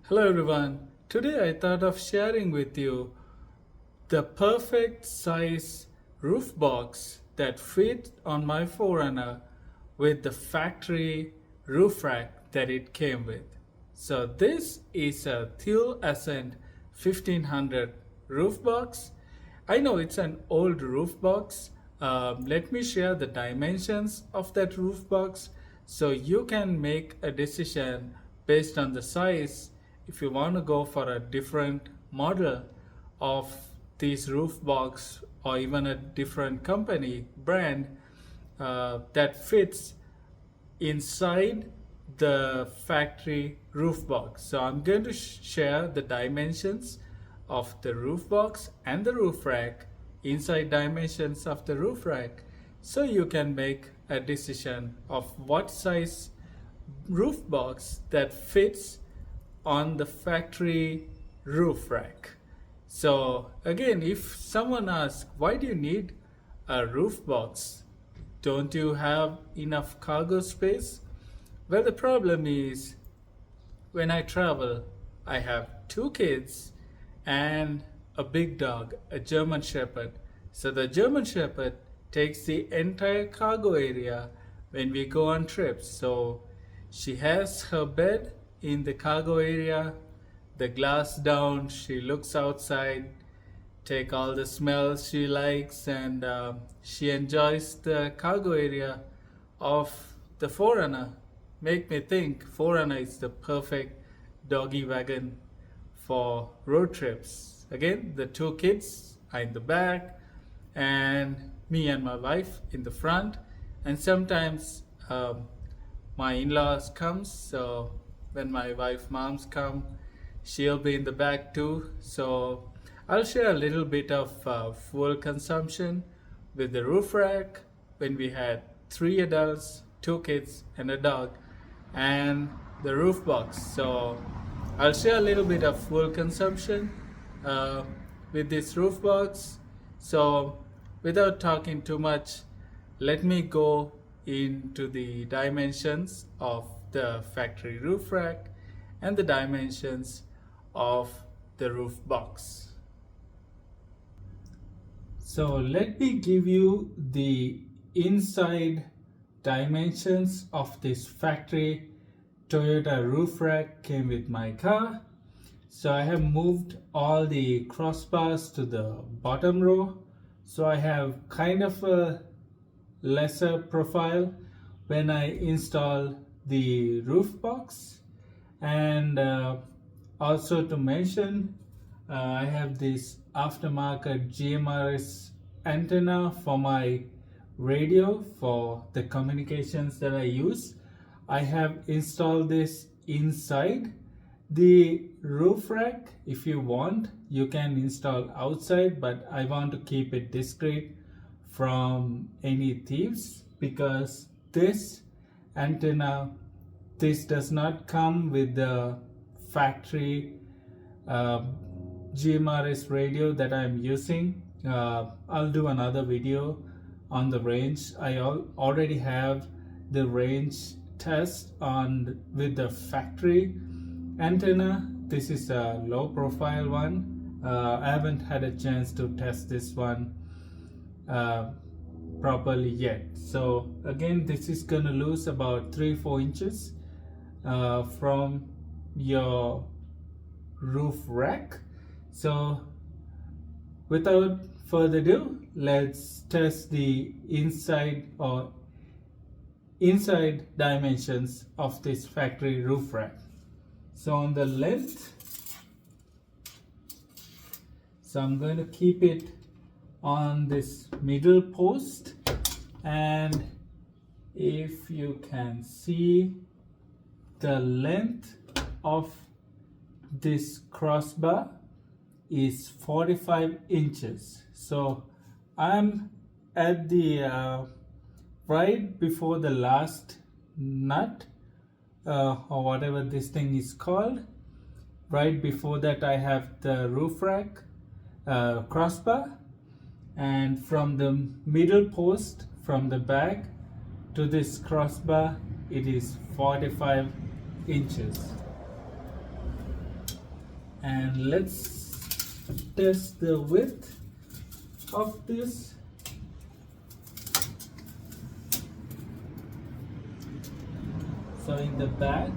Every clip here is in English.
Hello everyone. Today I thought of sharing with you the perfect size roof box that fit on my 4Runner with the factory roof rack that it came with. So this is a Thule Ascent 1500 roof box. I know it's an old roof box. Let me share the dimensions of that roof box so you can make a decision based on the size if you want to go for a different model of this roof box or even a different company brand that fits inside the factory roof box. So I'm going to share the dimensions of the roof box and the roof rack, inside dimensions of the roof rack, so you can make a decision of what size roof box that fits on the factory roof rack. So again, if someone asks, why do you need a roof box? Don't you have enough cargo space? Well, the problem is when I travel, I have two kids and a big dog, a German Shepherd. So the German Shepherd takes the entire cargo area when we go on trips. So she has her bed in the cargo area, the glass down, she looks outside, take all the smells she likes, and she enjoys the cargo area of the 4Runner. Make me think 4Runner is the perfect doggy wagon for road trips. Again, the two kids are in the back and me and my wife in the front, and sometimes my in-laws comes, so when my wife moms come, she'll be in the back too. So I'll share a little bit of fuel consumption with the roof rack when we had 3 adults, 2 kids and a dog, and the roof box. So I'll share a little bit of fuel consumption with this roof box. So without talking too much, let me go into the dimensions of the factory roof rack and the dimensions of the roof box. So let me give you the inside dimensions of this factory Toyota roof rack. Came with my car. So I have moved all the crossbars to the bottom row. So I have kind of a lesser profile when I install the roof box. And also to mention, I have this aftermarket GMRS antenna for my radio for the communications that I use. I have installed this inside the roof rack. If you want, you can install outside, but I want to keep it discreet from any thieves, because this antenna, this does not come with the factory GMRS radio that I'm using. I'll do another video on the range. I already have the range test on with the factory antenna. This is a low profile one. I haven't had a chance to test this one properly yet. So again, this is gonna lose about 3-4 inches from your roof rack. So without further ado, let's test the inside dimensions of this factory roof rack. So on the length, so I'm going to keep it on this middle post, and if you can see, the length of this crossbar is 45 inches. So I'm at the right before the last nut, or whatever this thing is called. Right before that I have the roof rack crossbar, and from the middle post, from the back to this crossbar, it is 45 inches. And let's test the width of this. So in the back,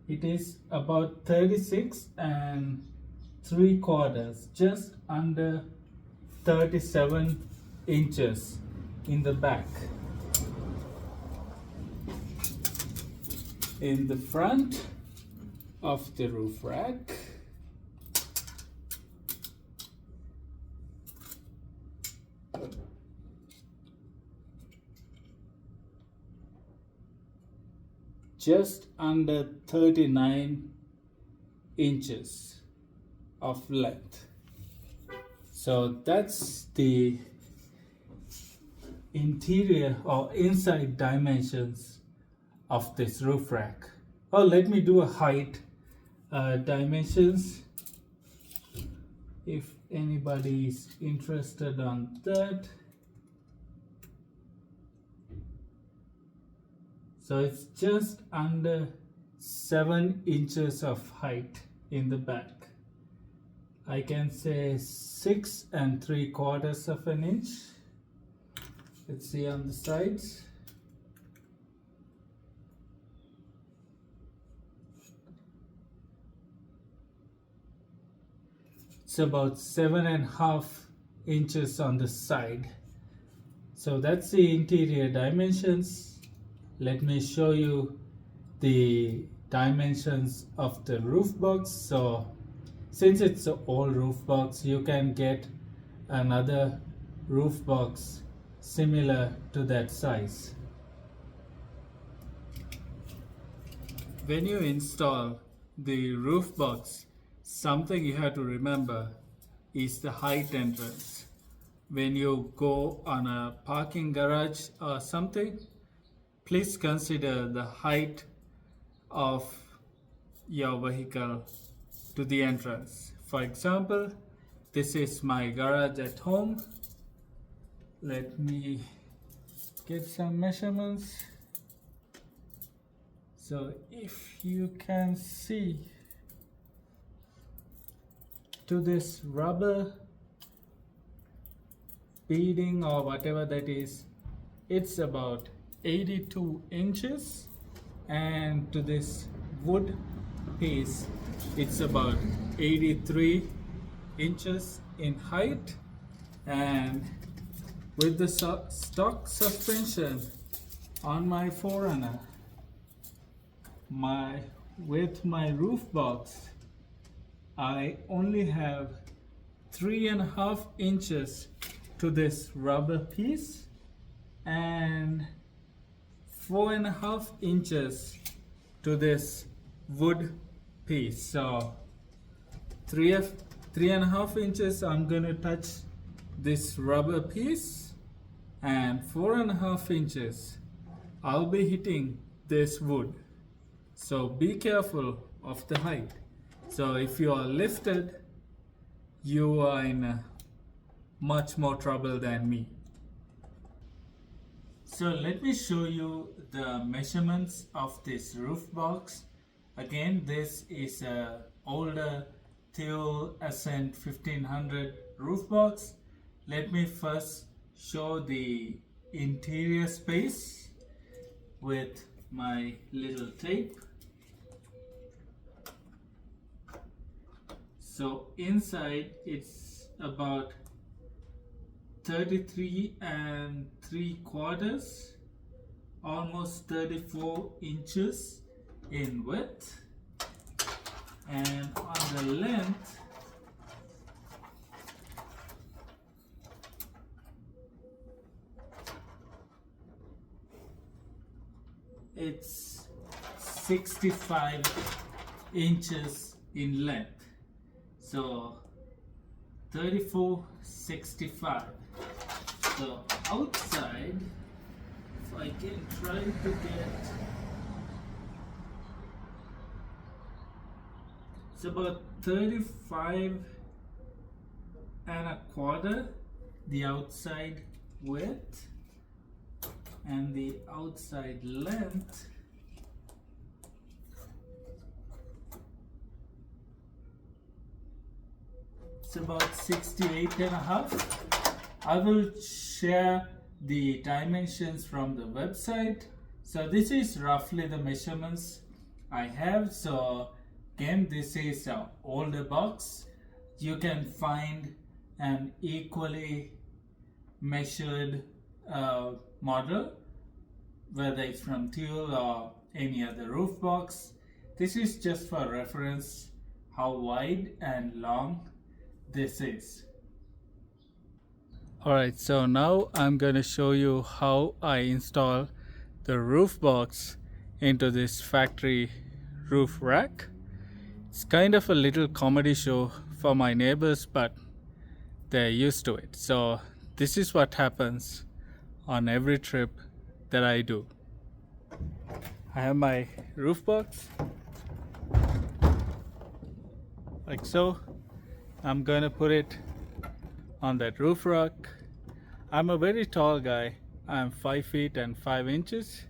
it is about 36 and 3/4, just under 37 inches in the back. In the front of the roof rack, just under 39 inches of length. So that's the interior or inside dimensions of this roof rack. Oh, let me do a height dimensions if anybody is interested on that. So it's just under 7 inches of height in the back. I can say 6 3/4 of an inch. Let's see on the sides. It's about 7.5 inches on the side. So that's the interior dimensions. Let me show you the dimensions of the roof box. So since it's an old roof box, you can get another roof box similar to that size. When you install the roof box, something you have to remember is the height entrance. When you go on a parking garage or something, please consider the height of your vehicle to the entrance. For example, this is my garage at home. Let me get some measurements. So if you can see, to this rubber beading or whatever that is, it's about 82 inches, and to this wood piece, it's about 83 inches in height. And with the stock suspension on my 4Runner, with my roof box, I only have 3.5 inches to this rubber piece and 4.5 inches to this wood piece. So 3.5 inches I'm gonna touch this rubber piece, and 4.5 inches I'll be hitting this wood. So be careful of the height. So if you are lifted, you are in much more trouble than me. So let me show you the measurements of this roof box. Again, this is a older Theo Ascent 1500 roof box. Let me first show the interior space with my little tape. So inside it's about 33 3/4, almost 34 inches in width, and on the length it's 65 inches in length. So 34, 65. So outside, if I can try to get, it's about 35.25, the outside width. and the outside length it's about 68 and a half. I will share the dimensions from the website. So this is roughly the measurements I have. So again, this is an older box. You can find an equally measured model, whether it's from Teal or any other roof box. This is just for reference how wide and long this is. Alright, so now I'm going to show you how I install the roof box into this factory roof rack. It's kind of a little comedy show for my neighbors, but they're used to it. So this is what happens on every trip that I do. I have my roof box like so. I'm gonna put it on that roof rack. I'm a very tall guy. I'm 5 feet and 5 inches.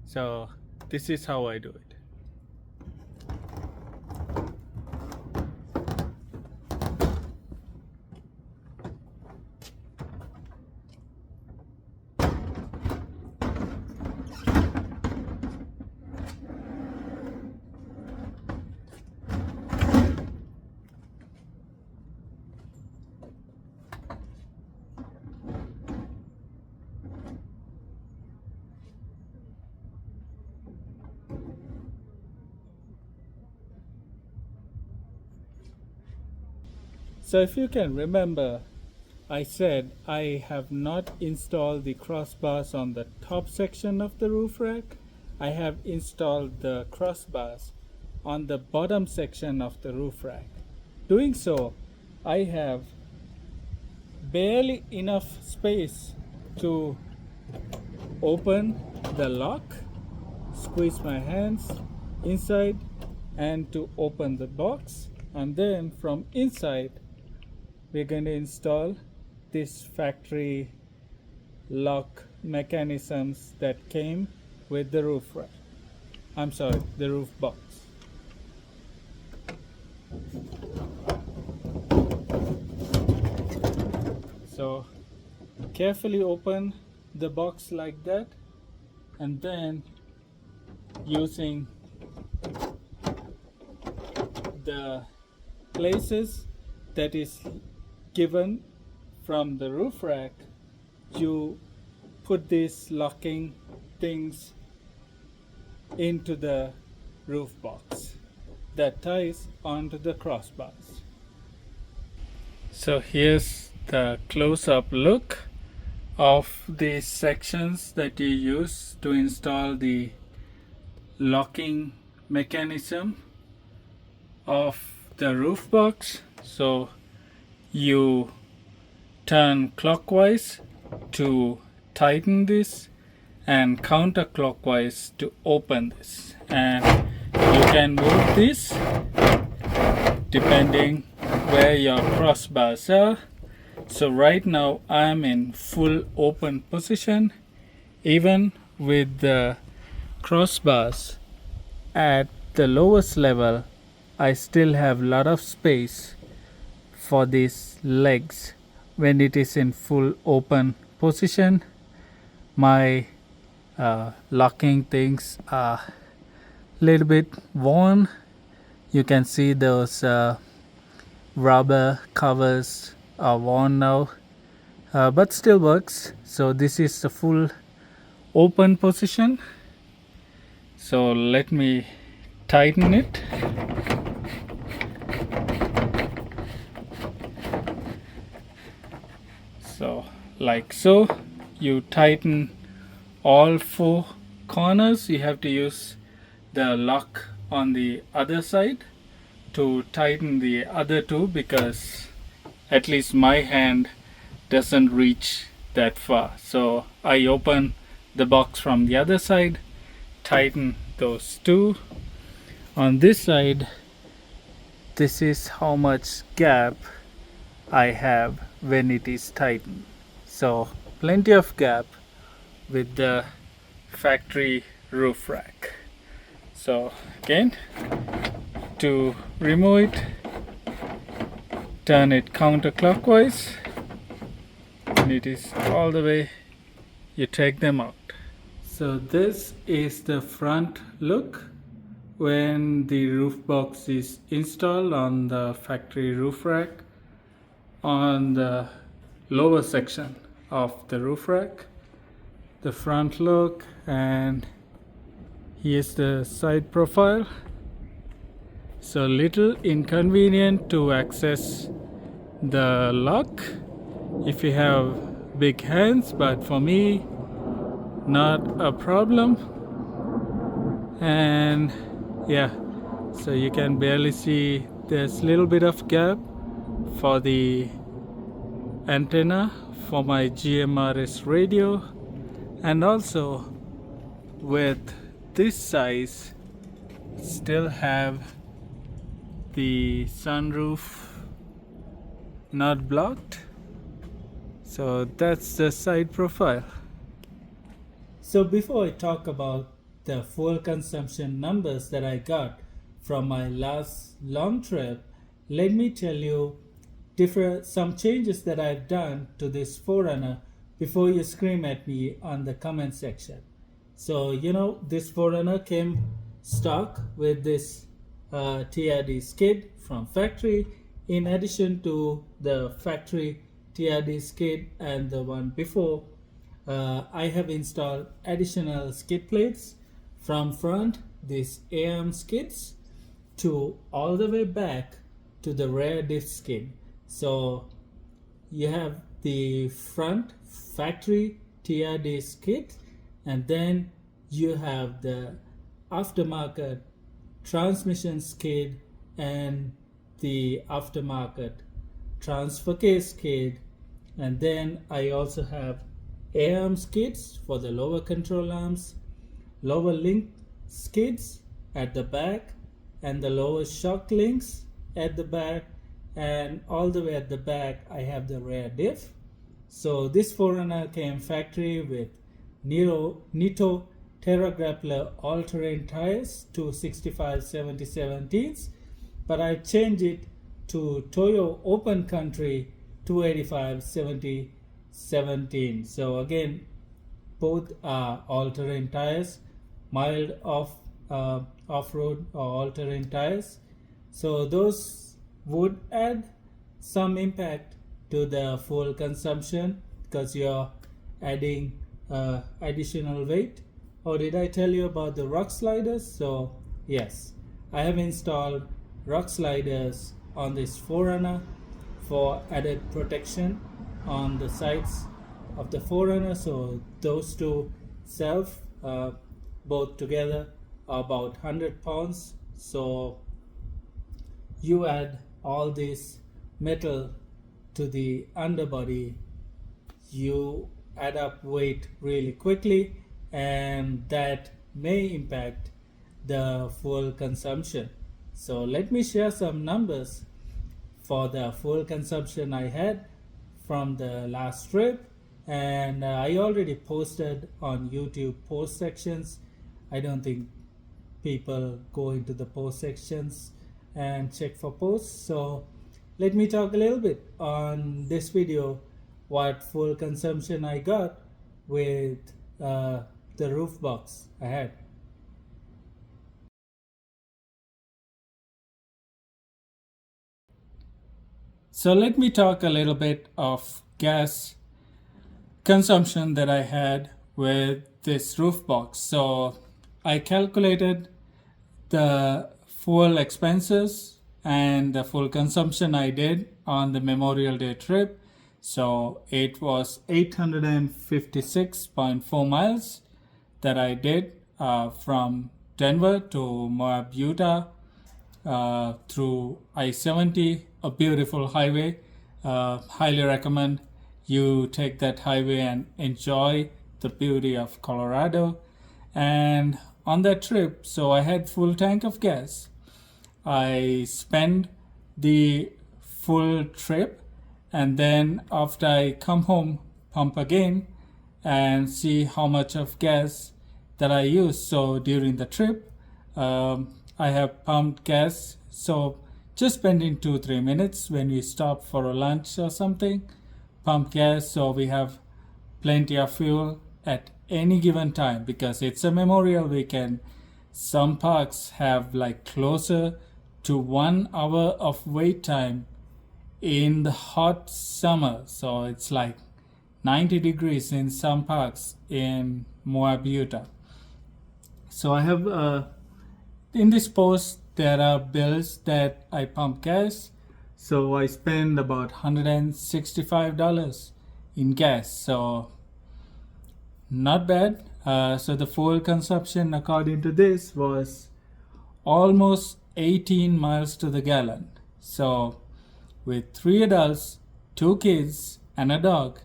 So this is how I do it. So if you can remember, I said I have not installed the crossbars on the top section of the roof rack. I have installed the crossbars on the bottom section of the roof rack. Doing so, I have barely enough space to open the lock, squeeze my hands inside, and to open the box. And then from inside, we're going to install this factory lock mechanisms that came with the roof rack. I'm sorry, the roof box. So carefully open the box like that, and then using the places that is given from the roof rack, you put these locking things into the roof box that ties onto the crossbars. So here's the close-up look of the sections that you use to install the locking mechanism of the roof box. So you turn clockwise to tighten this and counterclockwise to open this, and you can move this depending where your crossbars are. So right now I'm in full open position. Even with the crossbars at the lowest level, I still have a lot of space for these legs. When it is in full open position, my locking things are a little bit worn. You can see those rubber covers are worn now, but still works. So this is the full open position. So let me tighten it. So like so, you tighten all 4 corners. You have to use the lock on the other side to tighten the other 2, because at least my hand doesn't reach that far. So I open the box from the other side, tighten those 2. On this side, this is how much gap I have when it is tightened. So plenty of gap with the factory roof rack. So again, to remove it, turn it counterclockwise, and it is all the way, you take them out. So this is the front look when the roof box is installed on the factory roof rack on the lower section of the roof rack. The front look, and here's the side profile. So little inconvenient to access the lock if you have big hands, but for me not a problem. And yeah, so you can barely see there's a little bit of gap for the antenna for my GMRS radio, and also with this size still have the sunroof not blocked. So that's the side profile. So before I talk about the fuel consumption numbers that I got from my last long trip, let me tell you some changes that I've done to this 4Runner before you scream at me on the comment section. So this 4Runner came stock with this TRD skid from factory, in addition to the factory TRD skid and the one before. I have installed additional skid plates from front, these AM skids, to all the way back to the rear diff skid. So you have the front factory TRD skid, and then you have the aftermarket transmission skid and the aftermarket transfer case skid. And then I also have AM skids for the lower control arms, lower link skids at the back, and the lower shock links at the back, and all the way at the back I have the rear diff. So this 4Runner came factory with Nitto Terra Grappler all-terrain tires, 265/70/17s, but I changed it to Toyo Open Country 285/70/17. So again, both are all-terrain tires, mild off-road or all-terrain tires. So those would add some impact to the fuel consumption because you're adding additional weight. Or did I tell you about the rock sliders? So yes, I have installed rock sliders on this 4Runner for added protection on the sides of the 4Runner. So those two both together are about 100 pounds. So you add all this metal to the underbody, you add up weight really quickly, and that may impact the fuel consumption. So let me share some numbers for the fuel consumption I had from the last trip, and I already posted on YouTube post sections. I don't think people go into the post sections and check for posts. So let me talk a little bit on this video what fuel consumption I got with the roof box I had. So let me talk a little bit of gas consumption that I had with this roof box. So I calculated the fuel expenses and the fuel consumption I did on the Memorial Day trip. So it was 856.4 miles that I did from Denver to Moab, Utah, through I-70, a beautiful highway. Highly recommend you take that highway and enjoy the beauty of Colorado. And on that trip, so I had full tank of gas. I spent the full trip, and then after I come home, pump again, and see how much of gas that I use. So during the trip, I have pumped gas. So just spending 2-3 minutes when we stop for a lunch or something, pump gas so we have plenty of fuel at any given time, because it's a Memorial Weekend. Some parks have like closer to 1 hour of wait time in the hot summer. So it's like 90 degrees in some parks in Moab, Utah. So I have in this post there are bills that I pump gas. So I spend about $165 in gas. So not bad. So the fuel consumption according to this was almost 18 miles to the gallon. So with 3 adults, 2 kids, and a dog,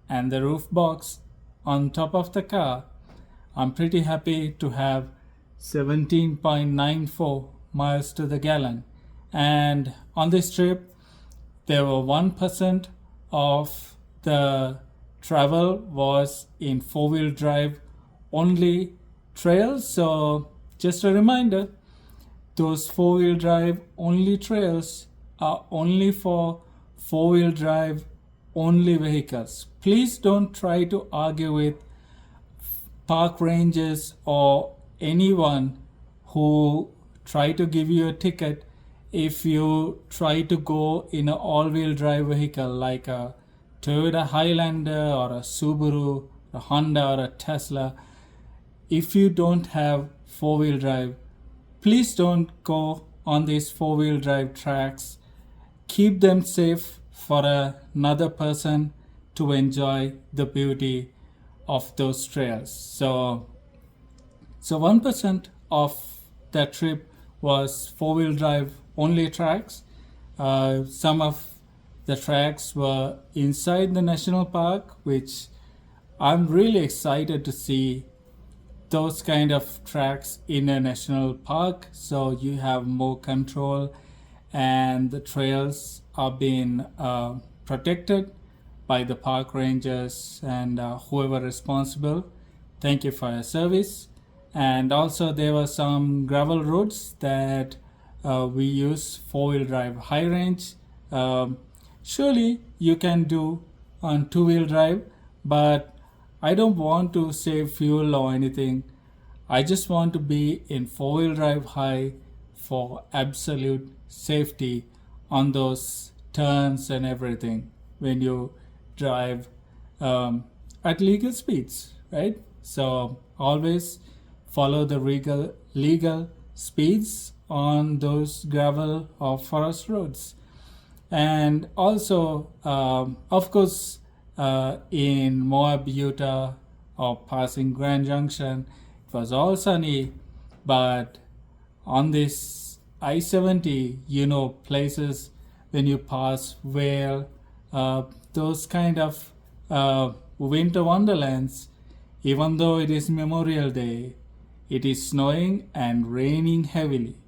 and the roof box on top of the car, I'm pretty happy to have 17.94 miles to the gallon. And on this trip, there were 1% of the travel was in 4-wheel drive only trails. So just a reminder, those 4-wheel drive only trails are only for 4-wheel drive only vehicles. Please don't try to argue with park rangers or anyone who try to give you a ticket if you try to go in an all-wheel drive vehicle like a Toyota Highlander or a Subaru, a Honda or a Tesla. If you don't have 4-wheel drive, please don't go on these 4-wheel drive tracks. Keep them safe for another person to enjoy the beauty of those trails. So 1% of that trip was 4-wheel drive only tracks. Some of the tracks were inside the national park, which I'm really excited to see those kind of tracks in a national park. So you have more control and the trails are being protected by the park rangers and whoever responsible. Thank you for your service. And also there were some gravel roads that we use 4-wheel drive high range. Surely you can do on 2-wheel drive, but I don't want to save fuel or anything. I just want to be in 4-wheel drive high for absolute safety on those turns and everything when you drive at legal speeds, right? So always follow the legal speeds on those gravel or forest roads. And also, of course, in Moab, Utah, or passing Grand Junction, it was all sunny, but on this I-70, places when you pass Whale, those kind of winter wonderlands, even though it is Memorial Day, it is snowing and raining heavily.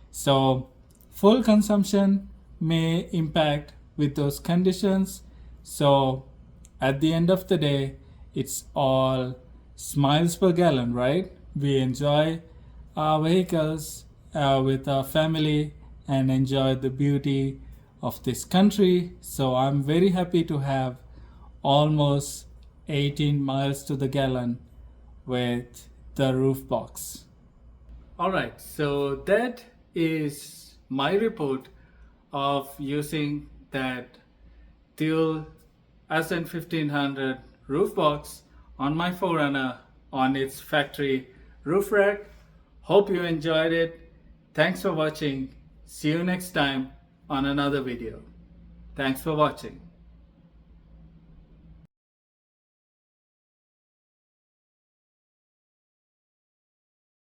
So fuel consumption may impact with those conditions. So at the end of the day, it's all miles per gallon, right? We enjoy our vehicles with our family and enjoy the beauty of this country. So I'm very happy to have almost 18 miles to the gallon with the roof box. Alright, so that is my report of using that dual SN1500 roof box on my 4Runner on its factory roof rack. Hope you enjoyed it. Thanks for watching. See you next time on another video. Thanks for watching.